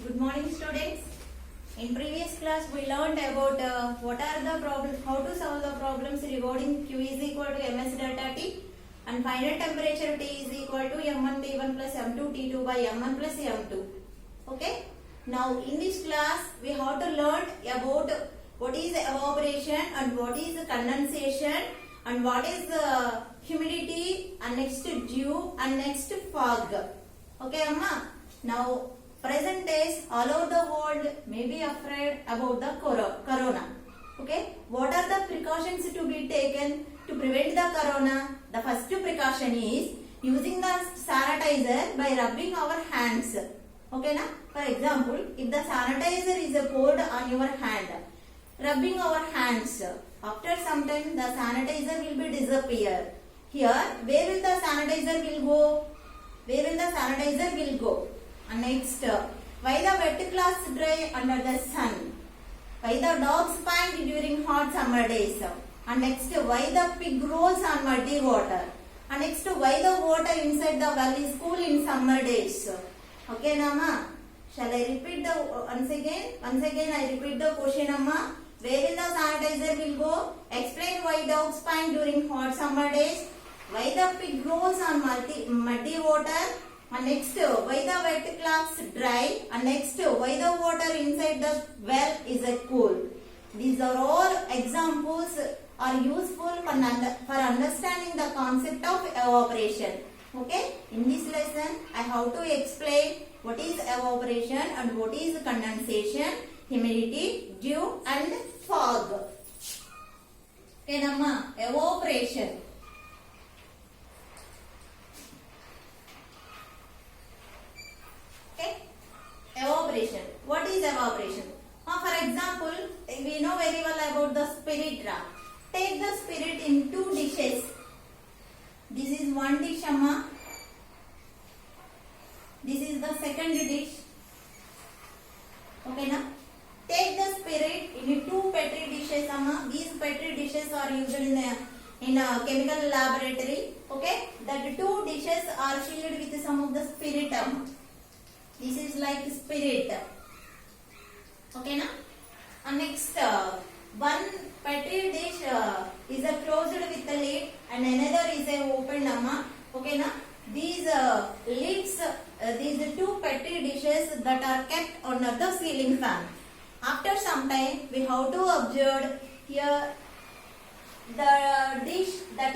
Good morning, students. In previous class, we learned about what are the problems, how to solve the problems regarding Q is equal to ms delta T and final temperature T is equal to m1 T1 plus m2 T2 by m1 plus m2. Okay. Now, in this class, we have to learn about what is evaporation and what is condensation and what is humidity and next dew and next fog. Okay, Amma. Now, present days all over the world may be afraid about the corona. Okay, what are the precautions to be taken to prevent the corona? The first precaution is using the sanitizer by rubbing our hands. Okay, na? For example, if the sanitizer is poured on your hand, rubbing our hands, after some time the sanitizer will be disappear. Here, where will the sanitizer will go? Where will the sanitizer will go? And next, why the wet cloths dry under the sun? Why the dogs pant during hot summer days? And next, why the pig rolls on muddy water? And next, why the water inside the well is cool in summer days? Okay, Nama? Shall I repeat the once again? Once again, I repeat the question, Amma. Where will the sanitizer will go? Explain why dogs pant during hot summer days. Why the pig rolls on muddy water? And next, why the wet cloths dry? And next, why the water inside the well is cool? These are all examples are useful for understanding the concept of evaporation. Okay? In this lesson, I have to explain what is evaporation and what is condensation, humidity, dew and fog. Okay, Namma? Evaporation. Evaporation. What is evaporation? For example, we know very well about the spirit. Take the spirit in two dishes. This is one dish, Amma. This is the second dish. Okay, na? Take the spirit in two petri dishes, Amma. These petri dishes are used in a chemical laboratory. Okay, that two dishes are filled with some of the spirit, Amma. This is like spirit. Okay, na? And next, one petri dish is closed with the lid and another is opened, Amma. Okay, na? These lids, these two petri dishes that are kept under the ceiling fan. After some time, we have to observe here the dish that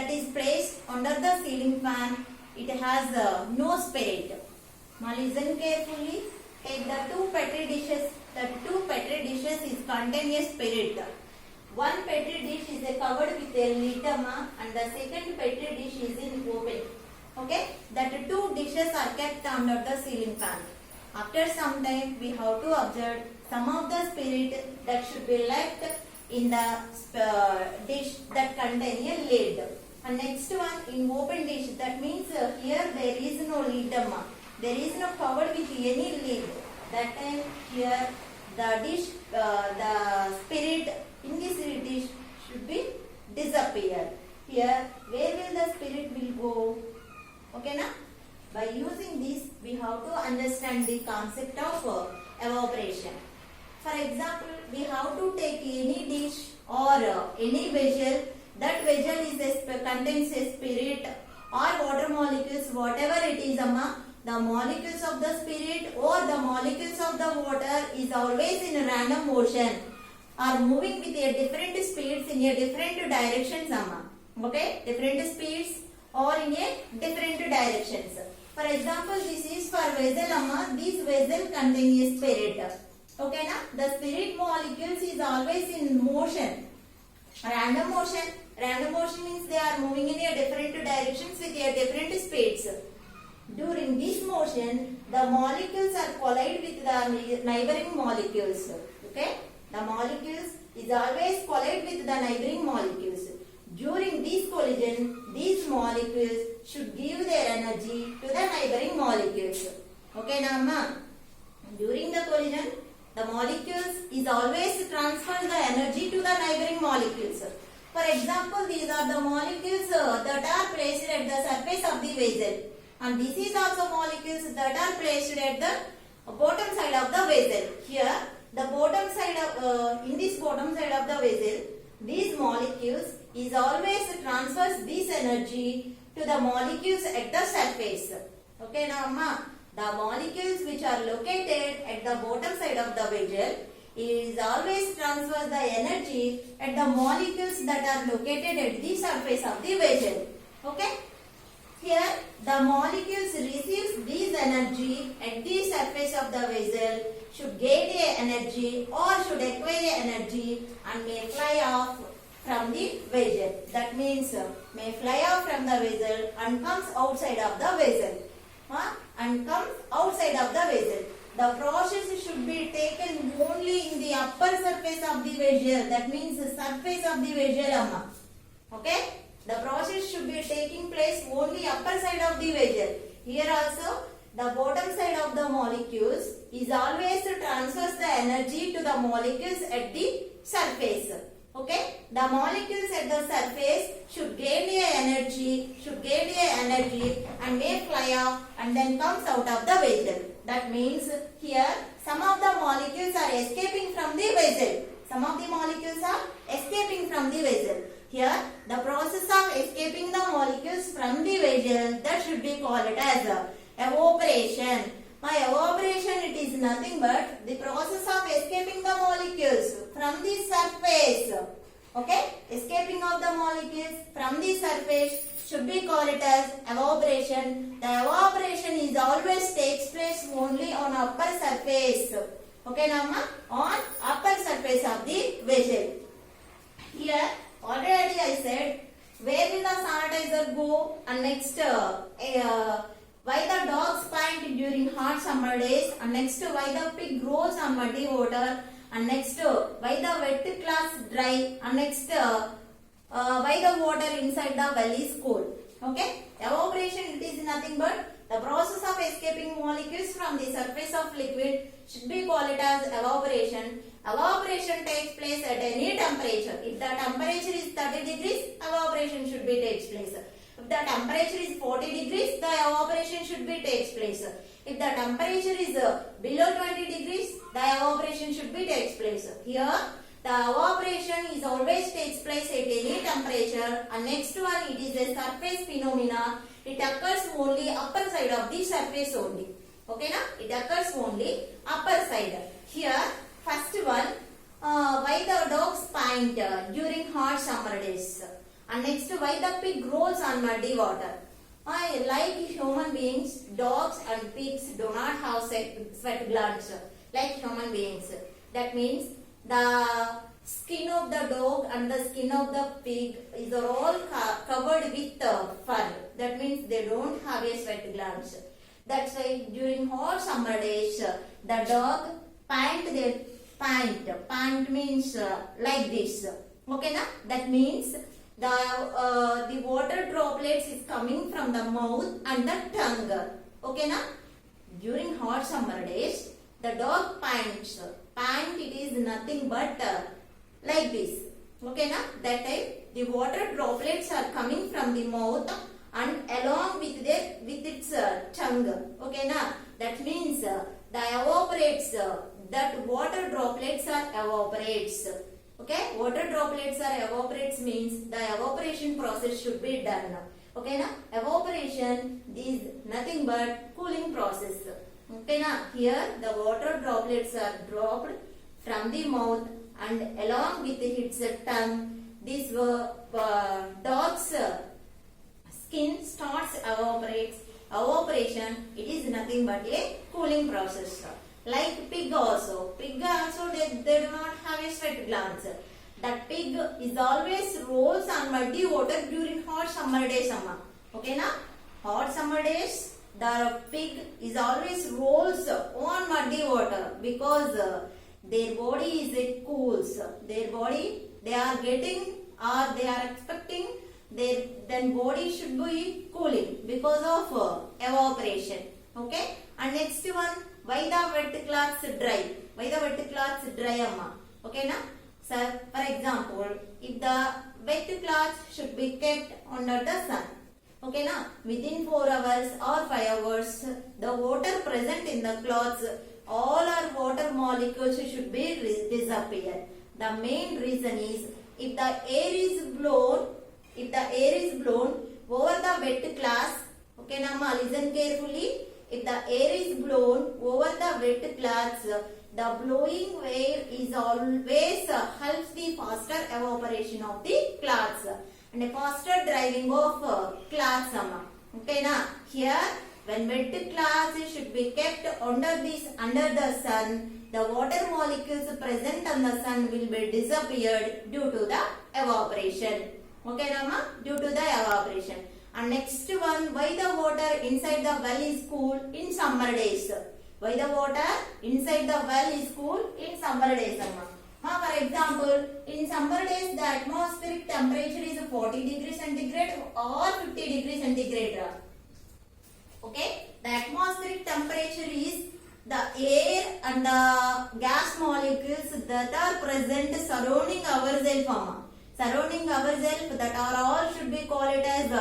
is placed under the ceiling fan. It has no spirit. Now listen carefully. Take the two petri dishes. The two petri dishes is contain a spirit. One petri dish is covered with a lid, and the second petri dish is in open. Okay? That two dishes are kept under the ceiling fan. After some time, we have to observe some of the spirit that should be left in the dish that contain a lid. And next one in open dish, that means here there is no lid, there is no covered with any lid. That time here the dish, the spirit in this dish should be disappear. Here where will the spirit will go? Okay, na? By using this we have to understand the concept of evaporation. For example, we have to take any dish or any vessel. That vessel contains a spirit or water molecules, whatever it is, Amma. The molecules of the spirit or the molecules of the water is always in random motion, are moving with a different speeds in a different directions, Amma. Okay, different speeds or in a different directions. For example, this is for vessel, Amma. This vessel contains a spirit. Okay, na? The spirit molecules is always in motion. Random motion. Random motion means they are moving in a different directions with a different speeds. During this motion, the molecules are collide with the neighboring molecules. Okay? The molecules is always collide with the neighboring molecules. During this collision, these molecules should give their energy to the neighboring molecules. Okay, now, ma? During the collision, the molecules is always transfer the energy to the neighboring molecules. For example, these are the molecules that are placed at the surface of the vessel. and this is also molecules that are placed at the bottom side of the vessel. Here the bottom side of in this bottom side of the vessel, these molecules is always transfers this energy to the molecules at the surface. Okay now amma, the molecules which are located at the bottom side of the vessel is always transfer the energy at the molecules that are located at the surface of the vessel. Okay. Here the molecules receives this energy at the surface of the vessel, should gain a energy or should acquire energy and may fly off from the vessel. That means may fly off from the vessel and comes outside of the vessel. And comes outside of the vessel. The process should be taken only in the upper surface of the vessel. That means the surface of the vessel amma. Okay? The process should be taking place only upper side of the vessel. Here also the bottom side of the molecules is always transfers the energy to the molecules at the surface. Okay? The molecules at the surface should gain a energy and may fly off and then comes out of the vessel. That means here some of the molecules are escaping from the vessel. Some of the molecules are escaping from the vessel. Here the process of escaping the molecules from the vessel, that should be called as evaporation. By evaporation it is nothing but the process of escaping the molecules from the surface. Okay, escaping of the molecules from the surface should be called as evaporation. The evaporation is always takes place only on upper surface. Okay now on upper surface of the vessel. Here already I said where will the sanitizer go, and next why the dogs pant during hot summer days, and next why the pig rolls on muddy water, and next why the wet cloths dry, and next why the water inside the well is cold. Okay, evaporation, it is nothing but the process of escaping molecules from the surface of liquid should be called as evaporation. Evaporation takes place at any temperature. If the temperature is 30 degrees, evaporation should be takes place. If the temperature is 40 degrees, the evaporation should be takes place. If the temperature is below 20 degrees, the evaporation should be takes place. Here, the evaporation is always takes place at any temperature. And next one, it is a surface phenomena. It occurs only upper side of the surface only. Okay na? It occurs only upper side. Here, first one, why the dogs pant during hot summer days. And next, why the pig rolls on muddy water. Like human beings, dogs and pigs do not have sweat glands like human beings. That means the skin of the dog and the skin of the pig is all covered with fur. That means they don't have a sweat glands. That's why during hot summer days, the dog pant their pant. Pant means like this. Okay na? That means the water droplets is coming from the mouth and the tongue. Okay na? During hot summer days, the dog pants. Pant, it is nothing but like this. Okay na? That time the water droplets are coming from the mouth and along with its tongue. Okay na? That means the evaporates. That water droplets are evaporates. Okay, water droplets are evaporates means the evaporation process should be done. Okay na? Evaporation is nothing but cooling process. Okay na? Here the water droplets are dropped from the mouth and along with its tongue, this dog's skin starts evaporates. Evaporation, it is nothing but a cooling process. Like pig also. Pig also they do not have a sweat glands. That pig is always rolls on muddy water during hot summer days. Okay na? Hot summer days, the pig is always rolls on muddy water because their body is cools. Their body, they are getting or they are expecting their then body should be cooling because of evaporation. Okay? And next one, why the wet cloths dry? Why the wet cloths dry amma? Okay na? So for example, if the wet cloths should be kept under the sun, Okay na? Within 4 hours or 5 hours, the water present in the cloths, all our water molecules should be disappear. The main reason is if the air is blown over the wet cloths, okay na ma, listen carefully. If the air is blown over the wet cloths, the blowing air is always helps the faster evaporation of the cloths and a faster drying of cloths. Okay na? Here, when wet cloths should be kept under the sun, the water molecules present on the sun will be disappeared due to the evaporation. Okay na ma? Due to the evaporation. And next one, why the water inside the well is cool in summer days? Why the water inside the well is cool in summer days? For example, in summer days the atmospheric temperature is 40 degrees centigrade or 50 degrees centigrade. Okay, the atmospheric temperature is the air and the gas molecules that are present surrounding ourselves. Surrounding ourselves, that are all should be called as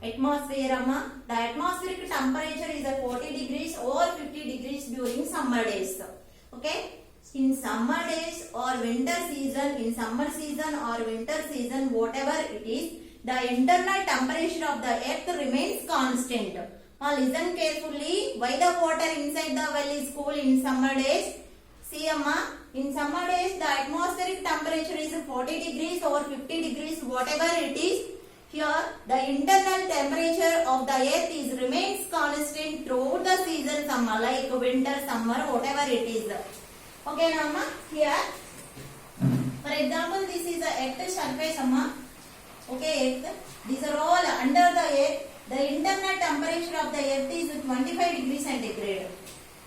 atmosphere. The atmospheric temperature is 40 degrees or 50 degrees during summer days. Okay, in summer days or winter season, in summer season or winter season, whatever it is, the internal temperature of the earth remains constant. Now listen carefully. Why the water inside the well is cool in summer days? See amma, in summer days the atmospheric temperature is 40 degrees or 50 degrees, whatever it is. Here the internal temperature of the earth is remains constant throughout the season, summer like winter, summer, whatever it is. Okay now amma, here for example this is the earth surface amma. Okay, earth, these are all under the earth. The internal temperature of the earth is 25 degrees centigrade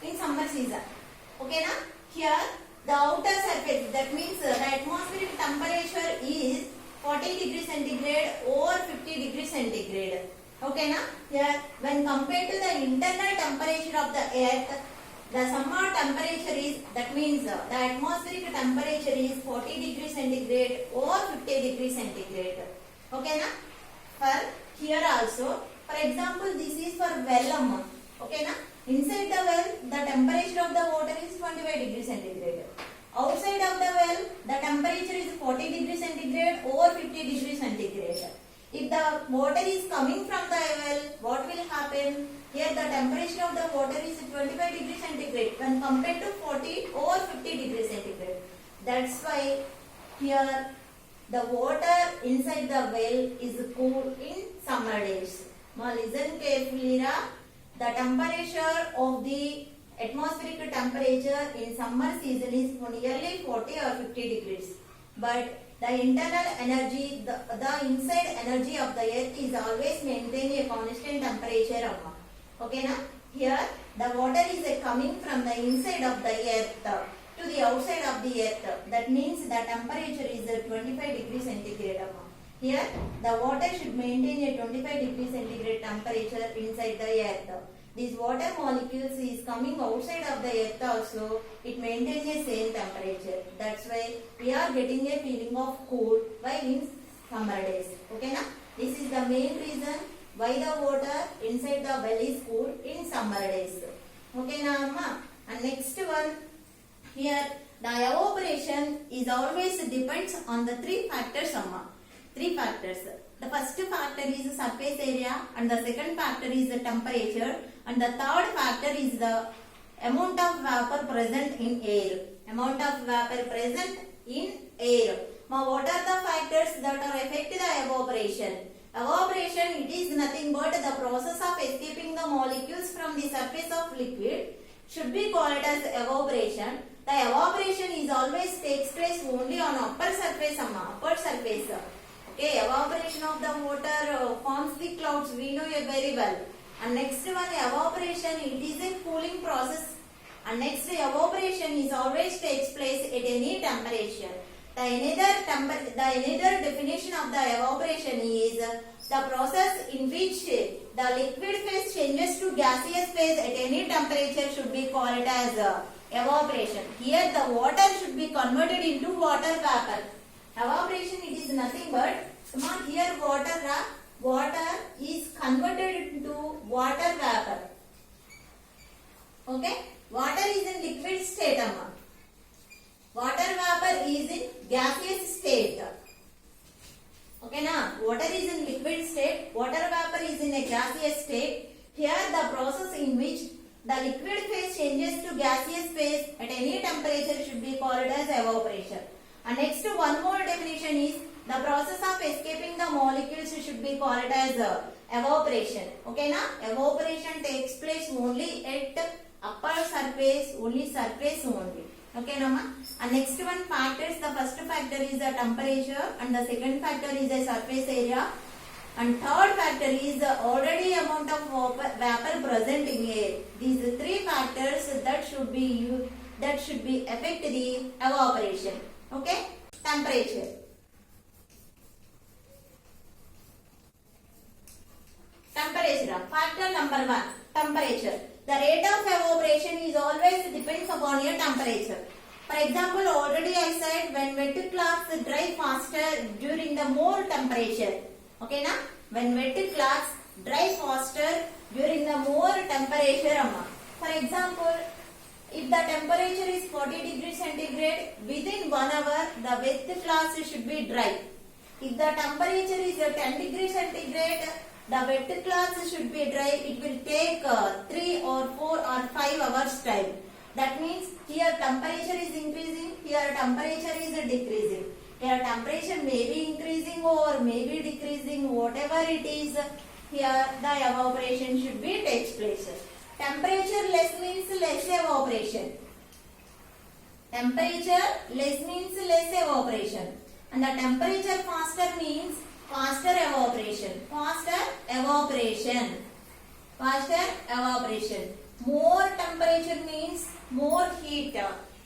in summer season. Okay na? Here the outer surface, that means the atmospheric temperature is 40 degrees centigrade or 50 degrees centigrade. Okay na? Here when compared to the internal temperature of the earth, the summer temperature is, that means the atmospheric temperature is 40 degrees centigrade or 50 degrees centigrade. Okay na? For here also, for example, this is for well. Okay na? Inside the well, the temperature of the water is 25 degrees centigrade. Outside of the well, the temperature is 40 degrees centigrade or 50 degrees centigrade. If the water is coming from the well, what will happen? Here the temperature of the water is 25 degrees centigrade when compared to 40 or 50 degrees centigrade. That's why here the water inside the well is cool in summer days. Now listen carefully. The temperature of the atmospheric temperature in summer season is nearly 40 or 50 degrees. But the internal energy, the inside energy of the earth is always maintaining a constant temperature. Okay na? Here the water is coming from the inside of the earth to the outside of the earth. That means the temperature is 25 degrees centigrade. Here the water should maintain a 25 degrees centigrade temperature inside the earth. These water molecules is coming outside of the earth also, it maintains a same temperature. That's why we are getting a feeling of cool while in summer days. Okay na? This is the main reason why the water inside the well is cool in summer days. Okay na amma? And next one, here the evaporation is always depends on the three factors amma. Three factors. The first factor is surface area and the second factor is the temperature and the third factor is the amount of vapor present in air. Amount of vapor present in air. Now what are the factors that are affect the evaporation? Evaporation, it is nothing but the process of escaping the molecules from the surface of liquid should be called as evaporation. The evaporation is always takes place only on upper surface. Upper surface. Okay, evaporation of the water forms the clouds, we know it very well. And next one, evaporation, it is a cooling process. And next, evaporation is always takes place at any temperature. The another definition of the evaporation is the process in which the liquid phase changes to gaseous phase at any temperature should be called as evaporation. Here the water should be converted into water vapor. Evaporation, it is nothing but here water water is converted into water vapor. Okay, water is in liquid state amma. Water vapor is in gaseous state. Okay na, water is in liquid state, water vapor is in a gaseous state. Here the process in which the liquid phase changes to gaseous phase at any temperature should be called as evaporation. And next one more definition is the process of escaping the molecules should be called as evaporation. Okay na, evaporation takes place only at upper surface, only surface only. Okay na ma. And next one factors, the first factor is the temperature and the second factor is the surface area. And third factor is the already amount of vapor present in air. These three factors that should be affect the evaporation. Okay, temperature. Temperature. Factor number 1. Temperature. The rate of evaporation is always depends upon your temperature. For example, already I said when wet cloths dry faster during the more temperature. Okay na? When wet cloths dry faster during the more temperature amma. For example, if the temperature is 40 degrees centigrade, within 1 hour the wet cloths should be dry. If the temperature is 10 degrees centigrade, the wet cloths should be dry. It will take 3 or 4 or 5 hours time. That means here temperature is increasing, here temperature is decreasing. Here temperature may be increasing or may be decreasing, whatever it is, here the evaporation should be takes place. Temperature less means less evaporation. Temperature less means less evaporation. And the temperature faster means faster evaporation. Faster evaporation. Faster evaporation. More temperature means more heat.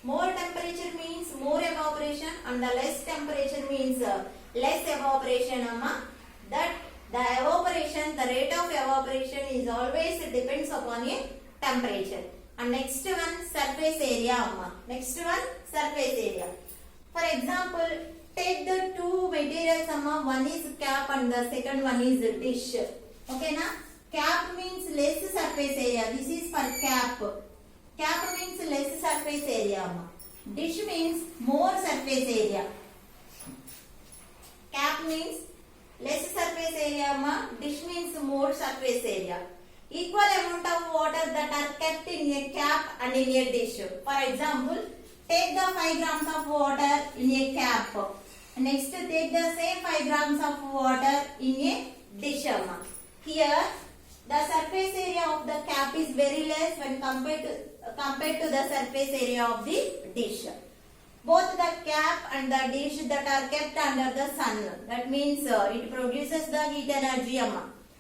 More temperature means more evaporation, and the less temperature means less evaporation amma. That the evaporation, the rate of evaporation is always depends upon a temperature. And next one, surface area amma. Next one, surface area. For example, take the two materials amma. One is cap and the second one is dish. Okay na? Cap means less surface area. This is for cap. Cap means less surface area. Dish means more surface area. Cap means less surface area. Dish means more surface area. Equal amount of water that are kept in a cap and in a dish. For example, take the 5 grams of water in a cap. Next, take the same 5 grams of water in a dish. Here, the surface area of the cap is very less when compared to the surface area of the dish. Both the cap and the dish that are kept under the sun. That means it produces the heat energy.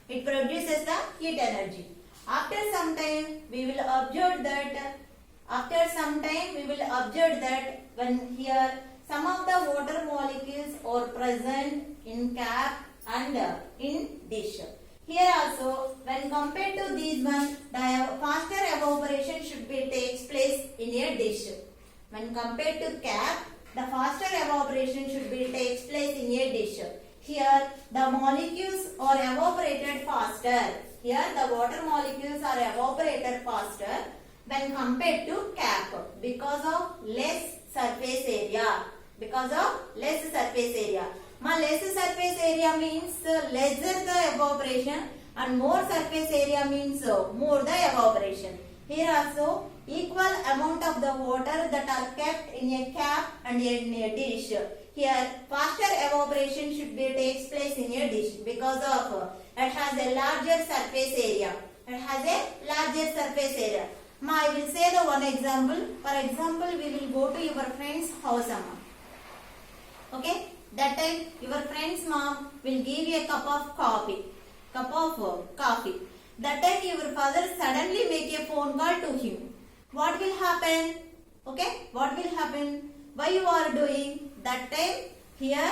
It produces the heat energy. After some time, we will observe that. When here some of the water molecules are present in cap and in dish. Here also, when compared to these ones, the faster evaporation should be takes place in a dish. When compared to cap, the faster evaporation should be takes place in a dish. Here, the molecules are evaporated faster. Here, the water molecules are evaporated faster when compared to cap because of less surface area. Because of less surface area. Less surface area means lesser the evaporation, and more surface area means more the evaporation. Here also, equal amount of the water that are kept in a cap and in a dish. Here, faster evaporation should be takes place in a dish because of it has a larger surface area. It has a larger surface area. I will say the one example. For example, we will go to your friend's house. Okay, that time your friend's mom will give you a cup of coffee. That time your father suddenly make a phone call to him. What will happen? Okay, what will happen? Why you are doing? That time here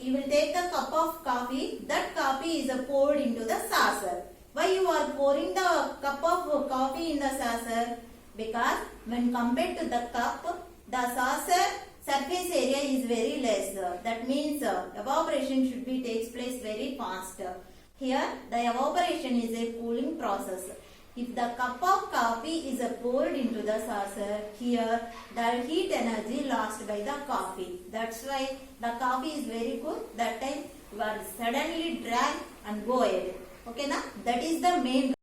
you will take the cup of coffee. That coffee is poured into the saucer. Why you are pouring the cup of coffee in the saucer? Because when compared to the cup, the saucer surface area is very less. That means evaporation should be takes place very fast. Here the evaporation is a cooling process. If the cup of coffee is poured into the saucer, here the heat energy lost by the coffee. That's why the coffee is very cool. That time you are suddenly drag and go ahead. Okay, na? That is the main